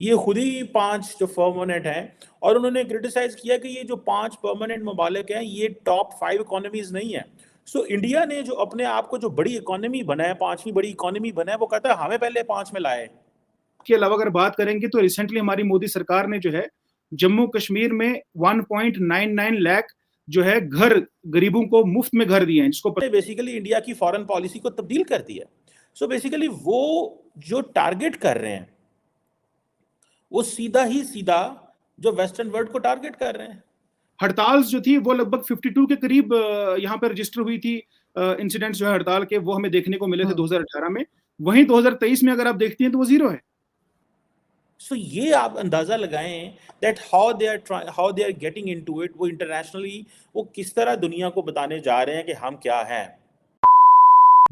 ये खुद ही 5 जो परमानेंट हैं, और उन्होंने क्रिटिसाइज किया कि ये जो 5 परमानेंट ममालिक हैं ये टॉप 5 इकोनॉमीज नहीं है। सो इंडिया ने जो अपने आप को जो बड़ी इकोनॉमी बनाया, 5वीं बड़ी इकोनॉमी बनाया, वो कहता है हमें पहले 5 में लाए। के अलावा अगर बात करेंगे तो रिसेंटली हमारी मोदी सरकार ने जो है जम्मू कश्मीर में 1.99 लाख जो है घर गरीबों को मुफ्त में घर दिए हैं, जिसको बेसिकली इंडिया की फॉरेन पॉलिसी को तब्दील कर दिया। सो बेसिकली वो जो टारगेट कर रहे हैं वो सीधा ही सीधा जो वेस्टर्न वर्ल्ड को टारगेट कर रहे हैं। हड़ताल जो थी वो लगभग 52 के करीब यहाँ पर रजिस्टर हुई थी। इंसिडेंट्स जो है हड़ताल के वो हमें देखने को मिले थे 2018 में। वहीं 2023 में अगर आप देखती हैं तो वो जीरो है। सो ये आप अंदाजा लगाएं that how they are getting into it. वो इंटरनेशनली वो किस तरह दुनिया को बताने जा रहे हैं कि हम क्या हैं।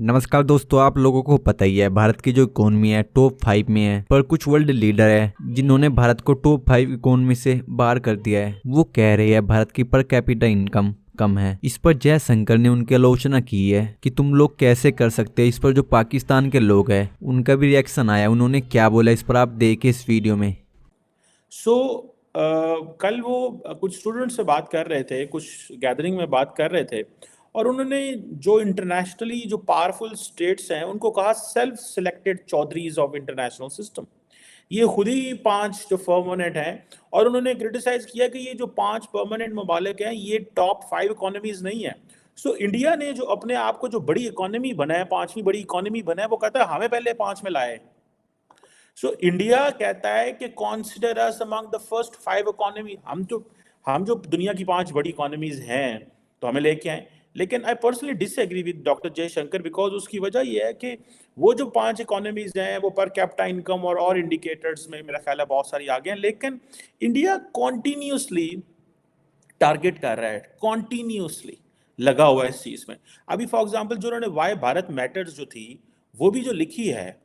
नमस्कार दोस्तों, आप लोगों को पता ही है भारत की जो इकोनॉमी है टॉप 5 में है, पर कुछ वर्ल्ड लीडर है जिन्होंने भारत को टॉप 5 इकोनॉमी से बाहर कर दिया है। वो कह रहे हैं भारत की पर कैपिटा इनकम कम है। इस पर जयशंकर ने उनकी आलोचना की है कि तुम लोग कैसे कर सकते हैं। इस पर जो पाकिस्तान के लोग हैं उनका भी रिएक्शन आया। उन्होंने क्या बोला इस पर आप देखिए इस वीडियो में। कल वो कुछ स्टूडेंट से बात कर रहे थे, कुछ गैदरिंग में बात कर रहे थे, और उन्होंने जो इंटरनेशनली जो पावरफुल स्टेट्स हैं उनको कहा self selected chaudharis of international system. ये खुद ही 5 जो परमानेंट हैं, और उन्होंने क्रिटिसाइज किया कि ये जो 5 परमानेंट ममालिक हैं ये टॉप 5 इकोनॉमीज नहीं है। सो इंडिया ने जो अपने आप को जो बड़ी इकोनॉमी बनाया, 5वीं बड़ी इकोनॉमी बनाया, वो कहता है हमें पहले 5 में लाए। सो इंडिया कहता है कि consider us among the first 5 economy. हम जो दुनिया की 5 बड़ी इकोनॉमीज हैं तो हमें लेके आए। लेकिन I personally disagree with doctor Jaishankar, because उसकी वजह यह है कि वो जो 5 इकोनॉमीज हैं वो पर कैपिटा इनकम और इंडिकेटर्स में मेरा ख्याल है बहुत सारी आगे हैं, लेकिन इंडिया कॉन्टिन्यूसली टारगेट कर रहा है, कॉन्टिन्यूसली लगा हुआ है इस चीज में। अभी फॉर एग्जाम्पल जो उन्होंने वाई भारत मैटर्स जो थी वो भी जो लिखी है,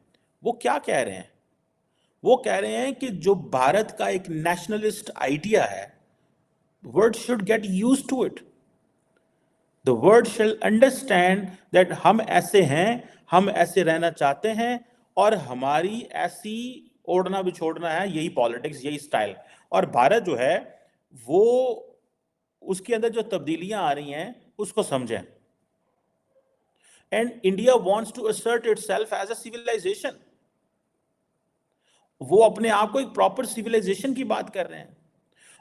वो क्या कह रहे हैं? वो कह रहे हैं कि जो भारत का एक नेशनलिस्ट आइडिया है, world should get used to it. The world shall understand that हम ऐसे हैं, हम ऐसे रहना चाहते हैं, और हमारी ऐसी ओढ़ना बिछोड़ना है, यही पॉलिटिक्स, यही स्टाइल। और भारत जो है वो उसके अंदर जो तब्दीलियां आ रही हैं उसको समझें। And India wants to assert itself as a civilisation. वो अपने आप को एक प्रॉपर सिविलाइजेशन की बात कर रहे हैं,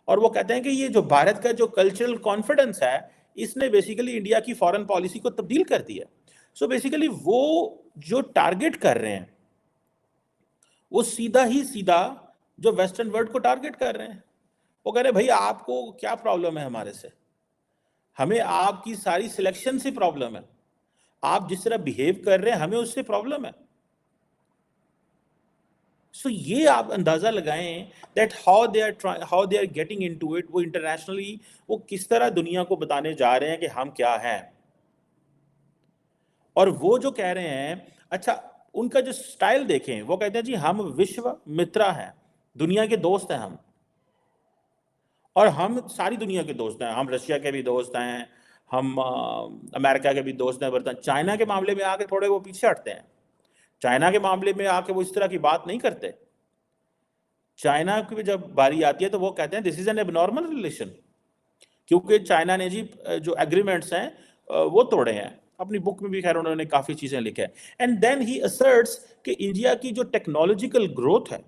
और वो कहते हैं कि ये जो भारत का जो कल्चरल कॉन्फिडेंस है इसने बेसिकली इंडिया की फॉरेन पॉलिसी को तब्दील कर दिया। सो बेसिकली वो जो टारगेट कर रहे हैं वो सीधा ही सीधा जो वेस्टर्न वर्ल्ड को टारगेट कर रहे हैं। वो कह रहे हैं भाई आपको क्या प्रॉब्लम है हमारे से? हमें आपकी सारी सिलेक्शन से प्रॉब्लम है, आप जिस तरह बिहेव कर रहे हैं हमें उससे प्रॉब्लम है। सो ये आप अंदाजा लगाएं that how they are getting into it. वो इंटरनेशनली वो किस तरह दुनिया को बताने जा रहे हैं कि हम क्या हैं। और वो जो कह रहे हैं, अच्छा उनका जो स्टाइल देखें, वो कहते हैं जी हम विश्व मित्र हैं, दुनिया के दोस्त हैं हम, और हम सारी दुनिया के दोस्त हैं। हम रशिया के भी दोस्त हैं, हम अमेरिका के भी दोस्त हैं। बर्तन चाइना के मामले में आके थोड़े वो पीछे हटते हैं। चाइना के मामले में आके वो इस तरह की बात नहीं करते। चाइना की जब बारी आती है तो वो कहते हैं this is an abnormal relation, क्योंकि चाइना ने जी जो एग्रीमेंट्स हैं वो तोड़े हैं। अपनी बुक में भी खैर उन्होंने काफी चीजें लिखा है। एंड देन ही असर्ट्स कि इंडिया की जो टेक्नोलॉजिकल ग्रोथ है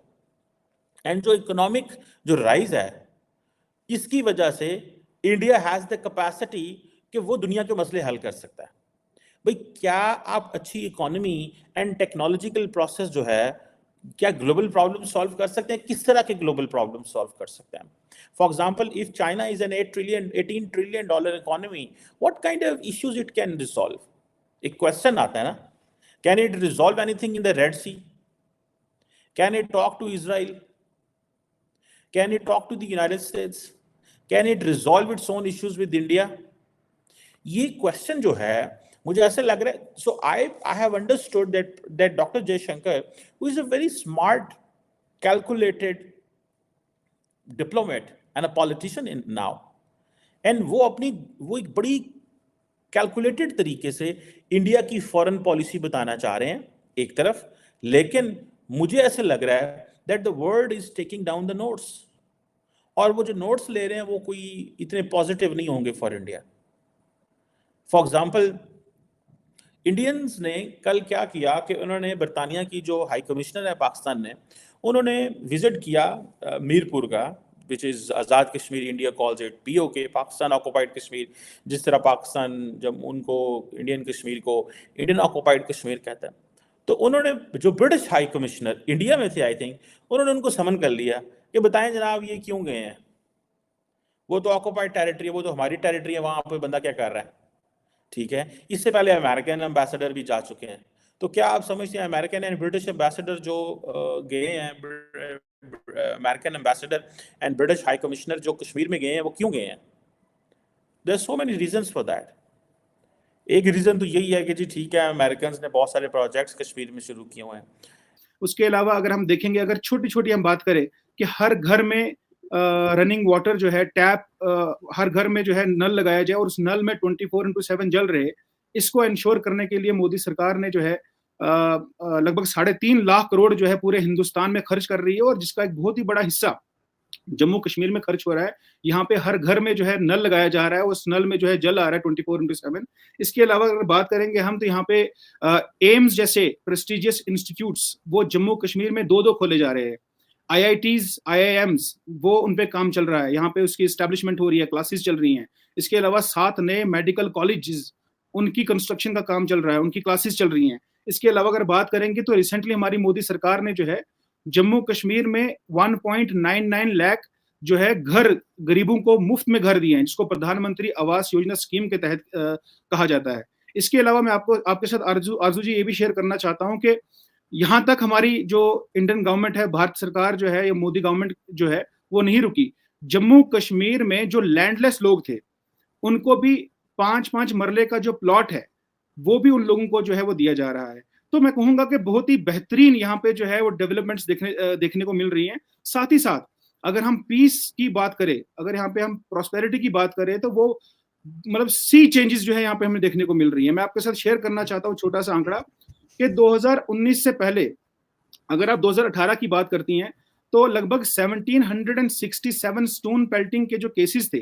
एंड जो इकोनॉमिक जो राइज है, इसकी वजह से इंडिया हैज द कैपेसिटी कि वो दुनिया के मसले हल कर सकता है। भाई क्या आप अच्छी इकोनॉमी एंड टेक्नोलॉजिकल प्रोसेस जो है, क्या ग्लोबल प्रॉब्लम सॉल्व कर सकते हैं? किस तरह के ग्लोबल प्रॉब्लम सॉल्व कर सकते हैं? For example, if China is an 18 trillion dollar economy, what kind of issues it can resolve? एक क्वेश्चन आता है ना, can it resolve anything in the Red Sea? Can it talk to Israel? Can it talk to the United States? Can it resolve its own issues with India? ये question जो है मुझे ऐसे लग रहा है, so I have understood that doctor Jaishankar, who is a very smart, calculated diplomat and a politician in now, and वो एक बड़ी कैलकुलेटेड तरीके से इंडिया की फॉरेन पॉलिसी बताना चाह रहे हैं एक तरफ। लेकिन मुझे ऐसे लग रहा है that the world is taking down the notes. और वो जो नोट्स ले रहे हैं वो कोई इतने पॉजिटिव नहीं होंगे for India. For example, Indians ने कल क्या किया कि उन्होंने बरतानिया की जो हाई कमिश्नर है पाकिस्तान ने, उन्होंने विजिट किया मीरपुर का, which is Azad Kashmir, India calls it POK, Pakistan occupied Kashmir. जिस तरह पाकिस्तान जब उनको इंडियन कश्मीर को इंडियन ऑक्यूपाइड कश्मीर कहता है, तो उन्होंने जो ब्रिटिश हाई कमिश्नर इंडिया में थे आई थिंक, उन्होंने उनको समन कर लिया कि बताएं जनाब ये क्यों गए हैं, वो तो ऑक्यूपाइड टेरिटरी है, वो तो हमारी टेरिटरी है, वहाँ पे बंदा क्या कर रहा है. ठीक है, इससे पहले अमेरिकन एम्बेसडर भी जा चुके हैं. तो क्या आप समझते हैं अमेरिकन एंड ब्रिटिश एम्बेसडर जो गए हैं, American ambassador and British high commissioner जो कश्मीर में गए हैं, वो क्यों गए हैं? There so many reasons for that. एक रीजन तो यही है कि जी ठीक है, अमेरिकन ने बहुत सारे प्रोजेक्ट्स कश्मीर में शुरू किए हुए हैं. उसके अलावा अगर हम देखेंगे, अगर छोटी छोटी हम बात करें कि हर घर में रनिंग वाटर जो है, टैप हर घर में जो है नल लगाया जाए और उस नल में 24/7 जल रहे, इसको इंश्योर करने के लिए मोदी सरकार ने जो है लगभग 3.5 लाख करोड़ जो है पूरे हिंदुस्तान में खर्च कर रही है, और जिसका एक बहुत ही बड़ा हिस्सा जम्मू कश्मीर में खर्च हो रहा है. यहाँ पे हर घर में जो है नल लगाया जा रहा है, उस नल में जो है जल आ रहा है 24/7. इसके अलावा अगर बात करेंगे हम, तो यहाँ पे एम्स जैसे प्रेस्टिजियस इंस्टीट्यूट्स वो जम्मू कश्मीर में 2 खोले जा रहे हैं. IITs, IIMs वो उन पे काम चल रहा है, यहाँ पे उसकी एस्टेब्लिशमेंट हो रही है, क्लासेस चल रही हैं. इसके अलावा 7 नए मेडिकल कॉलेजेस, उनकी कंस्ट्रक्शन का काम चल रहा है, उनकी क्लासेस चल रही हैं. इसके अलावा अगर बात करेंगे तो रिसेंटली हमारी मोदी सरकार ने जो है जम्मू कश्मीर में 1.99 लाख जो है घर गरीबों को मुफ्त में घर दिए हैं, जिसको प्रधानमंत्री आवास योजना स्कीम के तहत कहा जाता है. इसके अलावा मैं आपके साथ आरजू जी ये भी शेयर करना चाहता हूं कि यहां तक हमारी जो इंडियन गवर्नमेंट है, भारत सरकार जो है, या मोदी गवर्नमेंट जो है, वो नहीं रुकी. जम्मू कश्मीर में जो लैंडलेस लोग थे उनको भी 5-5 मरले का जो प्लॉट है वो भी उन लोगों को जो है वो दिया जा रहा है. तो मैं कहूंगा कि बहुत ही बेहतरीन यहाँ पे जो है वो डेवलपमेंट्स देखने को मिल रही हैं. साथ ही साथ अगर हम पीस की बात करें, अगर यहाँ पे हम प्रॉस्पेरिटी की बात करें, तो वो मतलब सी चेंजेस जो है यहाँ पे हमें देखने को मिल रही है. मैं आपके साथ शेयर करना चाहता हूँ छोटा सा आंकड़ा कि 2019 से पहले अगर आप 2018 की बात करती हैं तो लगभग 1767 स्टोन पेल्टिंग के जो केसेस थे,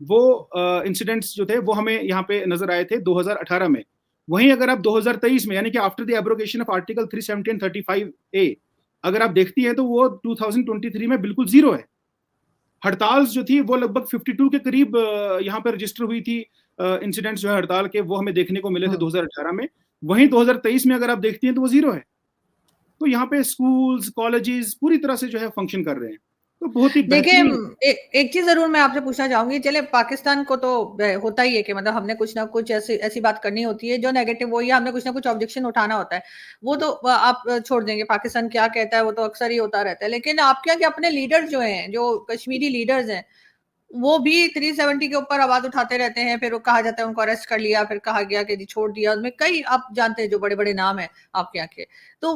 वो इंसिडेंट्स जो थे वो हमें यहाँ पे नजर आए थे 2018 में. वहीं अगर आप 2023 में, यानी कि after the abrogation of article 370 and 35A, अगर आप देखती हैं तो वो 2023 में बिल्कुल जीरो है. हड़ताल जो थी वो लगभग 52 के करीब यहाँ पर रजिस्टर हुई थी इंसिडेंट्स जो है हड़ताल के, वो हमें देखने को मिले थे 2018 में. वहीं 2023 में अगर आप देखती हैं तो वो जीरो है. तो यहाँ पे स्कूल्स, कॉलेजेस पूरी तरह से जो है फंक्शन कर रहे हैं. तो बहुत ही देखिए, एक चीज जरूर मैं आपसे पूछना चाहूंगी. चले, पाकिस्तान को तो होता ही है कि मतलब हमने कुछ ना कुछ ऐसी बात करनी होती है जो नेगेटिव हो, या हमने कुछ ना कुछ ऑब्जेक्शन उठाना होता है. वो तो आप छोड़ देंगे, पाकिस्तान क्या कहता है वो तो अक्सर ही होता रहता है. लेकिन आपके यहाँ के अपने लीडर जो हैं, जो कश्मीरी लीडर्स हैं, वो भी 370 के ऊपर आवाज उठाते रहते हैं. फिर वो कहा जाता है उनको अरेस्ट कर लिया, फिर कहा गया कि जी छोड़ दिया. उसमें कई आप जानते हैं जो बड़े बड़े नाम है आपके यहाँ के. तो